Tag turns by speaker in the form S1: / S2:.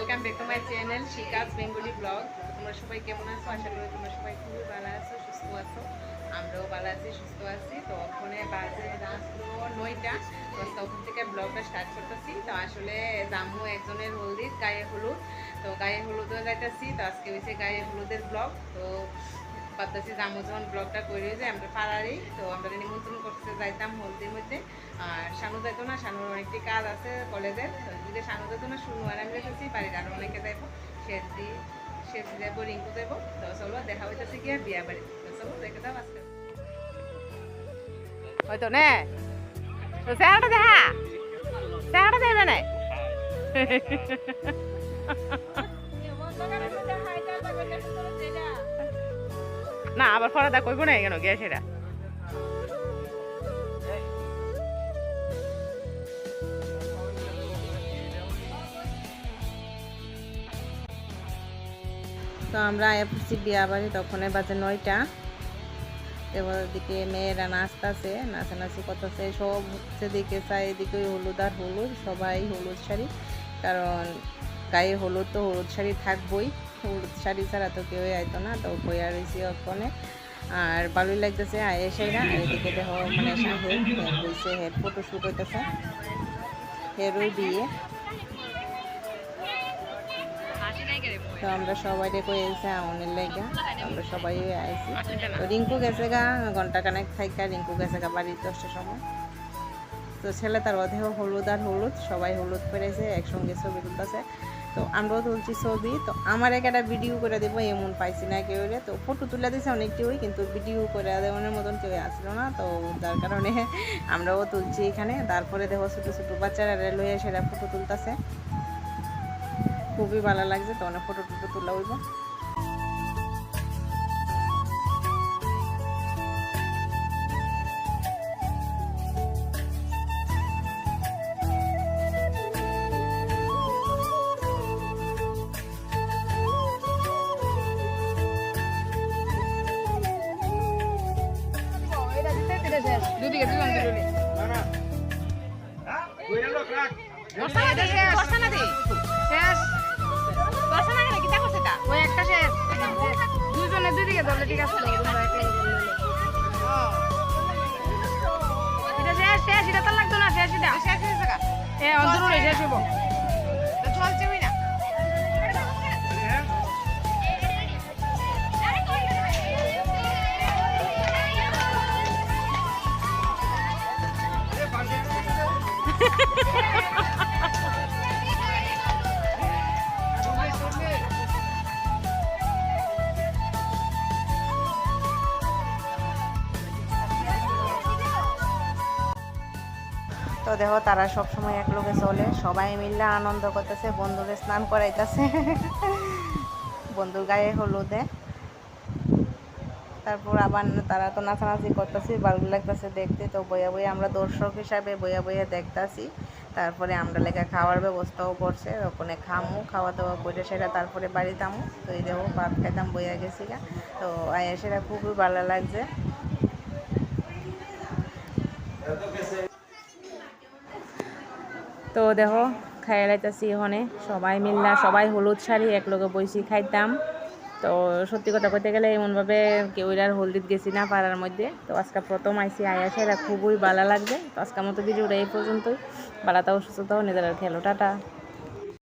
S1: Welcome back to my channel শিকাস Bengali vlog. তোমরা সবাই কেমন আছো? আশা করি তোমরা সবাই খুবই ভালো আছো, সুস্থ আছো। আমরাও ভালো আছি, সুস্থ আছি। তো ওখানে বাজে রাত্র 9টা। তো ওখান থেকে ব্লগটা স্টার্ট করতেছি। তো আসলে জামু একজনের হলদির গায়ে হলুদ, তো গায়ে হলুদও যাইতেছি। তো আজকে হয়েছে গায়ে হলুদের ব্লগ। তো ভাবতেছি জামু যখন ব্লগটা করে যে আমরা পাড়ারই, তো আমরা নিমন্ত্রণ করতে যাইতাম হলদির মধ্যে। আর শানু যাইতো না, শানুর অনেকটি কাজ আছে কলেজের। তো যদি শানু যাইতো না, শুনু আর আমি যেতেছি, বাড়ির আরও অনেকে যাইব, সে যাইব, রিঙ্কু যাইব। তো চলো দেখা হইতেছে গিয়া বিয়া বাড়ি। তো চলো দেখে দাও আজকে হয়তো নে। তো চেহারাটা দেখা, চেহারাটা দেখবে না না, আবার ফরাদা কইব না কেন গিয়া সেটা। তো আমরা আয়া পড়ছি বিয়া বাড়ি, তখন বাজে 9টা। দিকে মেয়েরা নাচতেছে, নাচানাচি করতেছে, সব সেদিকে চাই, এদিকে হলুদ আর হলুদ, সবাই হলুদ শাড়ি। কারণ গায়ে হলুদ তো হলুদ শাড়ি থাকবই, হলুদ শাড়ি ছাড়া তো কেউই আইতো না। তো বইয়া রয়েছি ওখানে, আর ভালোই লাগতেছে আয়ে সাইরা। আর এদিকে দেখো মানে শাহের বইছে, হেড ফটো শ্যুট হইতেছে, হেরই বিয়ে। তো আমরা সবাই কই আইসি আমনের লাইগা, আমরা সবাই আইসি। তো রিঙ্কু গেছে গা ঘন্টা কানেক থাইকা, রিঙ্কু গেছে গা বাড়ি 10টার সময়। তো ছেলে তার অধেহ হলুদ আর হলুদ, সবাই হলুদ পেরেছে, একসঙ্গে ছবি তুলতেছে। তো আমরাও তুলছি ছবি। তো আমার একটা ভিডিও করে দেবো এমন পাইছি না কেউ। তো ফটো তুলে দিয়েছে অনেক কেউই, কিন্তু ভিডিও করে দেওয়ার মতন কেউ আসলো না। তো যার কারণে আমরাও তুলছি এখানে। তারপরে দেখো ছোটো ছোটো বাচ্চারা রেলওয়ে সেটা ফটো তুলতেছে, খুবই ভালো লাগছে। তো অনেক ফটো টুটো তোলা হইব। দুদিকে ধরলে ঠিক আছে। এটা শেষ শেষ, এটা তো লাগতো না, শেষ এটা শেষ হয়েছে গা। অন্তর শেষ হইব, চলছে ওই না। তো দেখো তারা সব সময় এক লোকে চলে, সবাই মিলে আনন্দ করতেছে, বন্ধুরে স্নান করাইতেছে বন্ধুর গায়ে হলুদে। তারপর আবার তারা তো নাচানাচি করতেছে, ভালো লাগতেছে দেখতে। তো বইয়া বইয়া আমরা দর্শক হিসাবে বইয়া বইয়া দেখতেছি। তারপরে আমরা লেখা খাওয়ার ব্যবস্থাও করছে, ওখানে খামু, খাওয়া দাওয়া করে সেটা তারপরে বাড়িতে আমু। তো এই দেখো ভাত খাইতাম বইয়া গেছি গা। তো আয়া সেটা খুবই ভালো লাগছে। তো দেখো খাইয়া লাইতেছি ওখানে সবাই মিললা, সবাই হলুদ শাড়ি এক লগে বইসি খাইতাম। তো সত্যি কথা কইতে গেলে এমনভাবে কেউ আর হলদিত গেছি না পাড়ার মধ্যে। তো আজকে প্রথম আইসি, আয়া সেরা খুবই ভালো লাগবে। তো আজকের মতো ভিডিওটা এই পর্যন্তই। ভালো থাকো, সুস্থ থাকো, নিজেরা খেলো, টাটা।